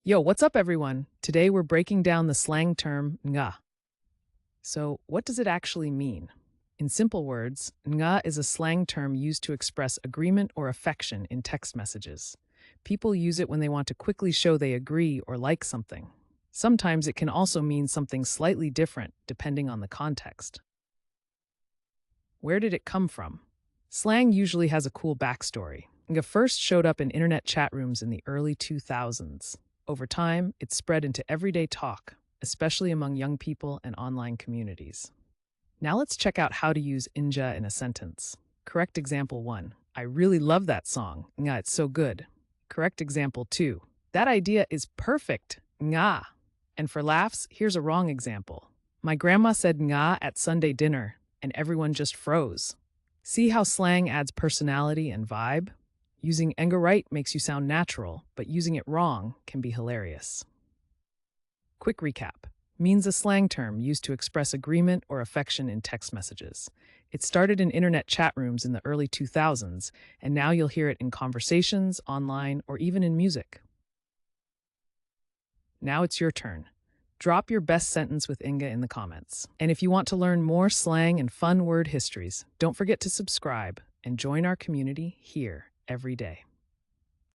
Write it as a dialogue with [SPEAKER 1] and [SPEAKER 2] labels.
[SPEAKER 1] Yo, what's up, everyone? Today we're breaking down the slang term nga. So, what does it actually mean? In simple words, nga is a slang term used to express agreement or affection in text messages. People use it when they want to quickly show they agree or like something. Sometimes it can also mean something slightly different depending on the context. Where did it come from? Slang usually has a cool backstory. Nga first showed up in internet chat rooms in the early 2000s. Over time, it spread into everyday talk, especially among young people and online communities. Now let's check out how to use inja in a sentence. Correct example 1. I really love that song. Nga, it's so good. Correct example 2. That idea is perfect. Nga. And for laughs, here's a wrong example. My grandma said nga at Sunday dinner, and everyone just froze. See how slang adds personality and vibe? Using enga right makes you sound natural, but using it wrong can be hilarious. Quick recap. Means a slang term used to express agreement or affection in text messages. It started in internet chat rooms in the early 2000s, and now you'll hear it in conversations, online, or even in music. Now it's your turn. Drop your best sentence with Inga in the comments. And if you want to learn more slang and fun word histories, don't forget to subscribe and join our community here every day.